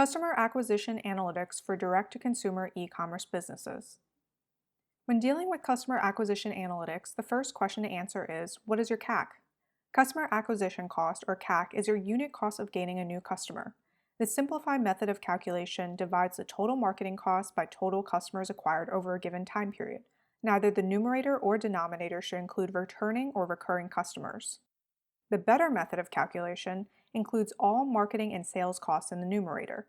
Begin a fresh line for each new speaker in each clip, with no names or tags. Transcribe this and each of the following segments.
Customer acquisition analytics for direct-to-consumer e-commerce businesses. When dealing with customer acquisition analytics, the first question to answer is, what is your CAC? Customer acquisition cost, or CAC, is your unit cost of gaining a new customer. This simplified method of calculation divides the total marketing cost by total customers acquired over a given time period. Neither the numerator or denominator should include returning or recurring customers. The better method of calculation includes all marketing and sales costs in the numerator.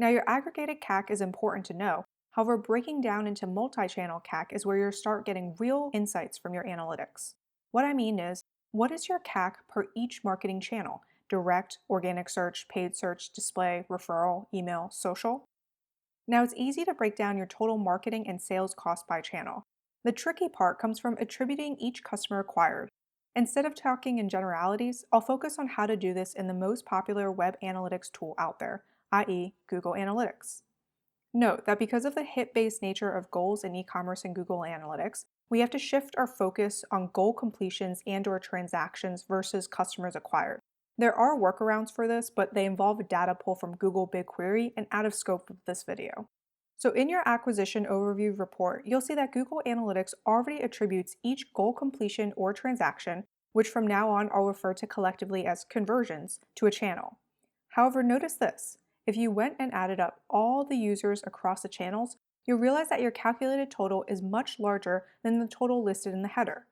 Now, your aggregated CAC is important to know. However, breaking down into multi-channel CAC is where you'll start getting real insights from your analytics. What I mean is, what is your CAC per each marketing channel? Direct, organic search, paid search, display, referral, email, social? Now, it's easy to break down your total marketing and sales cost by channel. The tricky part comes from attributing each customer acquired. Instead of talking in generalities, I'll focus on how to do this in the most popular web analytics tool out there, i.e. Google Analytics. Note that because of the hit-based nature of goals in e-commerce and Google Analytics, we have to shift our focus on goal completions and/or transactions versus customers acquired. There are workarounds for this, but they involve a data pull from Google BigQuery and out of scope of this video. So in your acquisition overview report, you'll see that Google Analytics already attributes each goal completion or transaction, which from now on I'll refer to collectively as conversions, to a channel. However, notice this. If you went and added up all the users across the channels, you'll realize that your calculated total is much larger than the total listed in the header.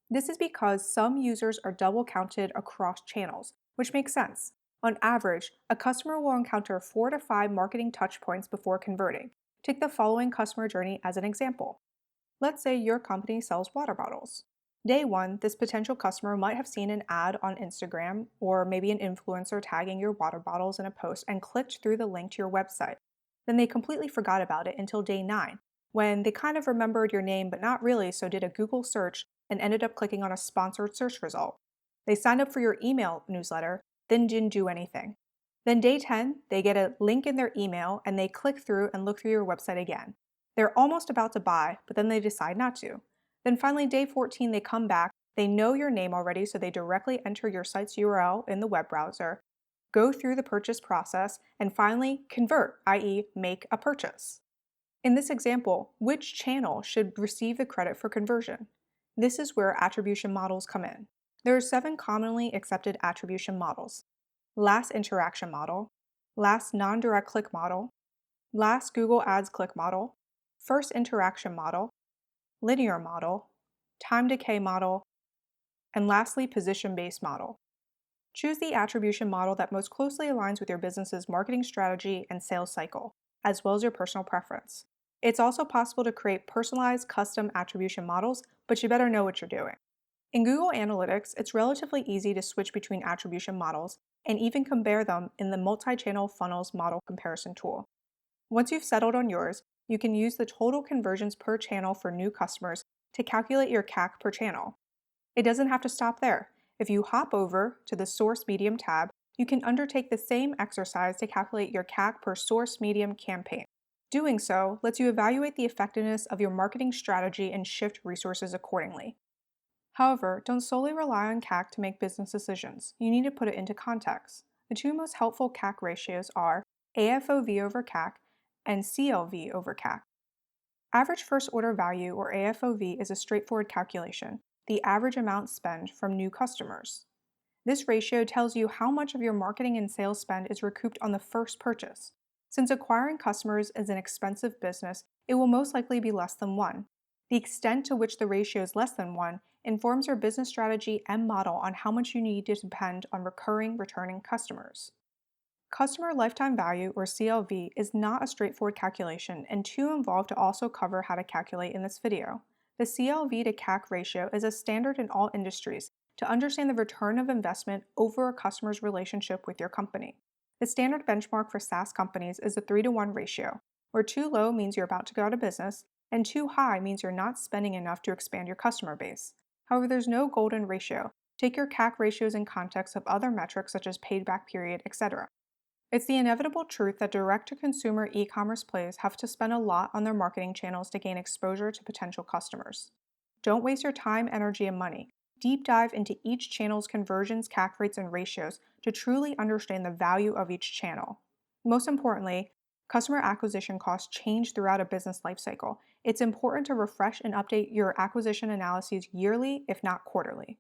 This is because some users are double counted across channels, which makes sense. On average, a customer will encounter 4 to 5 marketing touchpoints before converting. Take the following customer journey as an example. Let's say your company sells water bottles. Day 1, this potential customer might have seen an ad on Instagram or maybe an influencer tagging your water bottles in a post and clicked through the link to your website. Then they completely forgot about it until day 9, when they kind of remembered your name but not really, so did a Google search and ended up clicking on a sponsored search result. They signed up for your email newsletter, then didn't do anything. Then day 10, they get a link in their email and they click through and look through your website again. They're almost about to buy, but then they decide not to. Then finally, day 14, they come back, they know your name already, so they directly enter your site's URL in the web browser, go through the purchase process, and finally convert, i.e. make a purchase. In this example, which channel should receive the credit for conversion? This is where attribution models come in. There are 7 commonly accepted attribution models: last interaction model, last non-direct click model, last Google Ads click model, first interaction model, linear model, time decay model, and lastly, position-based model. Choose the attribution model that most closely aligns with your business's marketing strategy and sales cycle, as well as your personal preference. It's also possible to create personalized custom attribution models, but you better know what you're doing. In Google Analytics, it's relatively easy to switch between attribution models and even compare them in the multi-channel funnels model comparison tool. Once you've settled on yours, you can use the total conversions per channel for new customers to calculate your CAC per channel. It doesn't have to stop there. If you hop over to the Source Medium tab, you can undertake the same exercise to calculate your CAC per source medium campaign. Doing so lets you evaluate the effectiveness of your marketing strategy and shift resources accordingly. However, don't solely rely on CAC to make business decisions. You need to put it into context. The 2 most helpful CAC ratios are AFOV over CAC and CLV over CAC. Average first order value, or AFOV, is a straightforward calculation, the average amount spent from new customers. This ratio tells you how much of your marketing and sales spend is recouped on the first purchase. Since acquiring customers is an expensive business, it will most likely be less than 1. The extent to which the ratio is less than 1 informs your business strategy and model on how much you need to depend on returning customers. Customer lifetime value, or CLV, is not a straightforward calculation and too involved to also cover how to calculate in this video. The CLV to CAC ratio is a standard in all industries to understand the return of investment over a customer's relationship with your company. The standard benchmark for SaaS companies is a 3-to-1 ratio, where too low means you're about to go out of business, and too high means you're not spending enough to expand your customer base. However, there's no golden ratio. Take your CAC ratios in context of other metrics such as payback period, etc. It's the inevitable truth that direct-to-consumer e-commerce plays have to spend a lot on their marketing channels to gain exposure to potential customers. Don't waste your time, energy, and money. Deep dive into each channel's conversions, CAC rates, and ratios to truly understand the value of each channel. Most importantly, customer acquisition costs change throughout a business lifecycle. It's important to refresh and update your acquisition analyses yearly, if not quarterly.